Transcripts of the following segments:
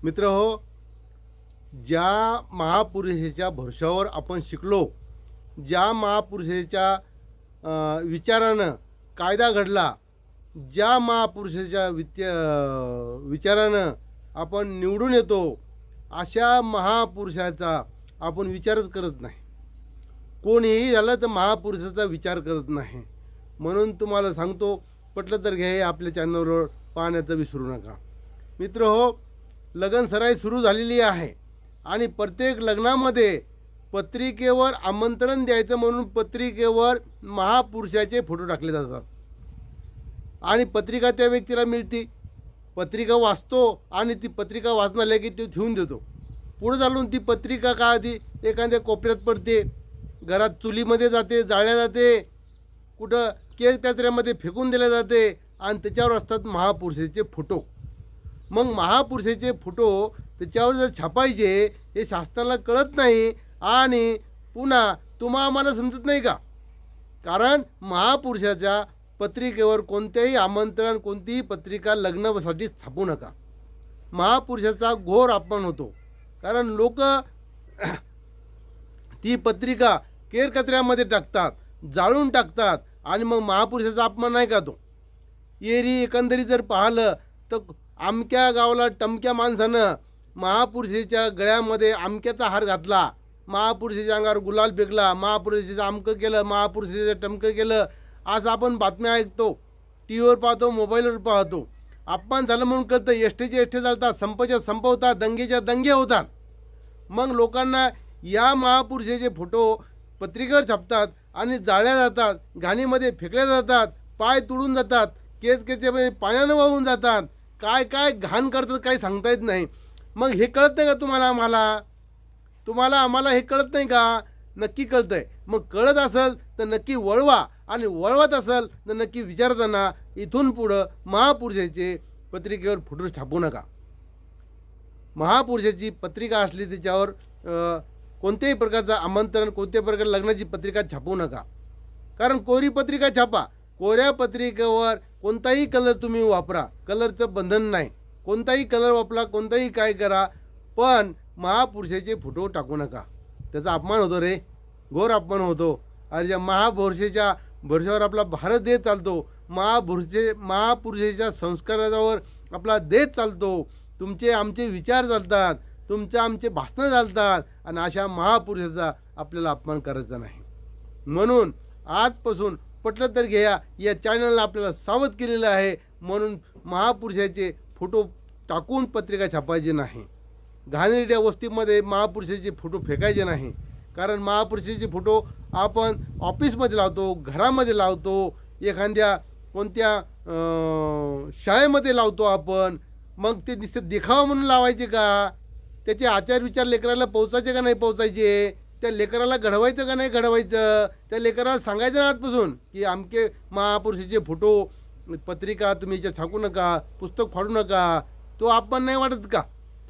मित्रहो, ज्या महापुरुषाच्या भरवशावर आपण शिकलो, ज्या महापुरुषाच्या विचारानं कायदा घडला, ज्या महापुरुषाच्या विचारानं आपण निवडून येतो, अशा महापुरुषाचा आपण विचारच करत नाही. कोणीही झालं तर महापुरुषाचा विचार करत नाही. म्हणून तुम्हाला सांगतो, पटलं तर घ्या, आपल्या चॅनलवर पाहण्याचं विसरू नका. मित्रहो, लग्न सराई सुरू झालेली आहे आणि प्रत्येक लग्नामध्ये पत्रिकेवर आमंत्रण द्यायचं म्हणून पत्रिकेवर महापुरुषाचे फोटो टाकले जातात आणि पत्रिका त्या व्यक्तीला मिळते. पत्रिका वाचतो आणि ती पत्रिका वाचनाला की तो ठेवून देतो. पुढे चालून ती पत्रिका का आधी एखाद्या कोपऱ्यात पडते, घरात चुलीमध्ये जाते, जाळल्या जाते, कुठं केस कचऱ्यामध्ये फेकून दिल्या जाते आणि त्याच्यावर असतात महापुरुषाचे फोटो. मग महापुरुषाचे फोटो त्याच्यावर जर छापायचे हे शासनाला कळत नाही आणि पुन्हा तुम्हा आम्हाला समजत नाही का? कारण महापुरुषाच्या पत्रिकेवर कोणतेही आमंत्रण, कोणतीही पत्रिका लग्नासाठी छापू नका. महापुरुषाचा घोर अपमान होतो. कारण लोक ती पत्रिका केर कचऱ्यामध्ये टाकतात, जाळून टाकतात आणि मग महापुरुषाचा अपमान नाही का तो? एरी एकंदरीत जर पाहिलं तर आमक्या गावाला टमक्या माणसानं महापुरुषाच्या गळ्यामध्ये आमक्याचा हार घातला, महापुरुषाच्या अंगावर गुलाल फेकला, महापुरुषाचं आमकं केलं, महापुरुषाचं टमकं केलं, असं आपण बातम्या ऐकतो, टी व्हीवर पाहतो, मोबाईलवर पाहतो. अपमान झालं म्हणून कळतं. एष्टेचे एष्टे चालतात, संपच्या संप होतात, दंगेच्या दंगे होतात. मग लोकांना या महापुरुषाचे फोटो पत्रिकेवर छापतात आणि जाळल्या जातात, घाणीमध्ये फेकल्या जातात, पाय तुडून जातात, केस केसमध्ये पाण्यानं वाहून जातात, काय काय घाण करतात काही सांगता येत नाही. मग हे कळत नाही का तुम्हाला आम्हाला हे कळत नाही का? नक्की कळतं आहे. मग कळत असेल तर नक्की वळवा आणि वळवत असेल तर नक्की विचारताना इथून पुढं महापुरुषाचे पत्रिकेवर फोटो छापू नका. महापुरुषाची पत्रिका असली त्याच्यावर कोणत्याही प्रकारचं आमंत्रण, कोणत्याही प्रकार लग्नाची पत्रिका छापू नका. कारण कोरी पत्रिका छापा, कोऱ्या पत्रिकेवर कोणताही कलर तुम्ही वापरा, कलरचं बंधन नाही. कोणताही कलर वापरा, कोणताही काय करा, पण महापुरुषाचे फोटो टाकू नका. त्याचा अपमान होतो रे, घोर अपमान होतो. अरे ज्या महापुरुषाच्या भरवशावर आपला भारत देश चालतो, महापुरुषाच्या संस्कारावर आपला देश चालतो, तुमचे आमचे विचार चालतात, तुमचे आमचे भाषणं चालतात आणि अशा महापुरुषाचा आपल्याला अपमान करायचा नाही. म्हणून आजपासून पटलं तर घ्या, या चॅनलला आपल्याला सावध केलेलं आहे. म्हणून महापुरुषाचे फोटो टाकून पत्रिका छापायची नाही. घाणेरड्या वस्तीमध्ये महापुरुषाचे फोटो फेकायचे नाही. कारण महापुरुषाचे फोटो आपण ऑफिसमध्ये लावतो, घरामध्ये लावतो, एखाद्या कोणत्या शाळेमध्ये लावतो आपण. मग ते नुसतं देखावा म्हणून लावायचे का? त्याचे आचार विचार लेकराला पोचायचे का नाही पोचायचे? त्या लेकराला घडवायचं का नाही घडवायचं? त्या लेकराला सांगायचं ना आजपासून की आमके महापुरुषाचे फोटो पत्रिका तुम्ही याच्या छापू नका, पुस्तक फाडू नका. तो आपण नाही वाटत का?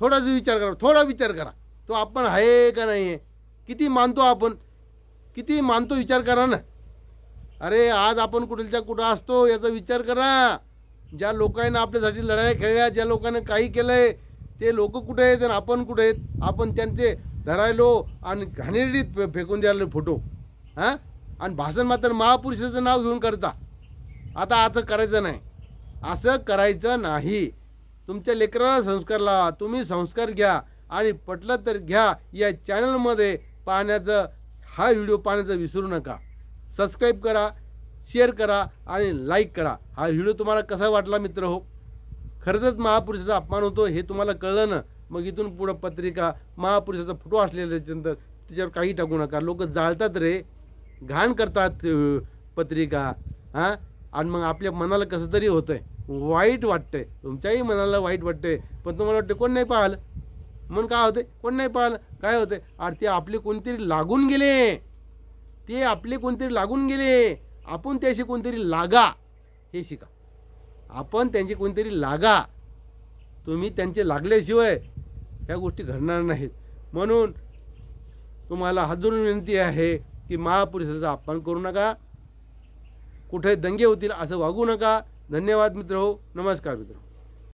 थोडा विचार करा, तो आपण आहे का नाही आहे? किती मानतो आपण, किती मानतो विचार करा ना. अरे आज आपण कुठलच्या कुठं असतो याचा विचार करा. ज्या लोकांना आपल्यासाठी लढाया खेळल्या, ज्या लोकांना काही केलं आहे, ते लोक कुठे आहेत आणि आपण कुठे आहेत? आपण त्यांचे धरायलो आणि घाणेरडीत फेकून द्यायला फोटो, हां, आणि भाषण मात्र महापुरुषाचं नाव घेऊन करता. आता असं करायचं नाही, असं करायचं नाही. तुमच्या लेकराला संस्कार लावा, तुम्ही संस्कार घ्या आणि पटलं तर घ्या. या चॅनलमध्ये पाहण्याचं, हा व्हिडिओ पाहण्याचं विसरू नका. सबस्क्राईब करा, शेअर करा आणि लाईक करा. हा व्हिडिओ तुम्हाला कसा वाटला मित्र हो? खरंच महापुरुषाचा अपमान होतो हे तुम्हाला कळलं ना? मग इथून पुढं पत्रिका महापुरुषाचा फोटो असलेल्याच्यानंतर त्याच्यावर काही टाकू नका. लोक जाळतात रे, घाण करतात पत्रिका, हां, आणि मग आपल्या मनाला कसं तरी होतं आहे, वाईट वाटतं आहे. तुमच्याही मनाला वाईट वाटतं आहे, पण तुम्हाला वाटतं कोण नाही पाहिलं म्हणून काय होते? कोण नाही पाहिलं काय होते? अरे ते आपले कोणतरी लागून गेले, ते आपले कोणतरी लागून गेले. आपण त्याशी कोणतरी लागा हे शिका. आपण त्यांचे कोणतरी लागा. तुम्ही त्यांचे लागल्याशिवाय ह्या गोष्टी घडणार नाहीत. म्हणून तुम्हाला हात जोडून विनंती आहे की महापुरुषाचा अपमान करू नका, कुठे दंगे होतील असं वागू नका. धन्यवाद मित्र हो. नमस्कार मित्र.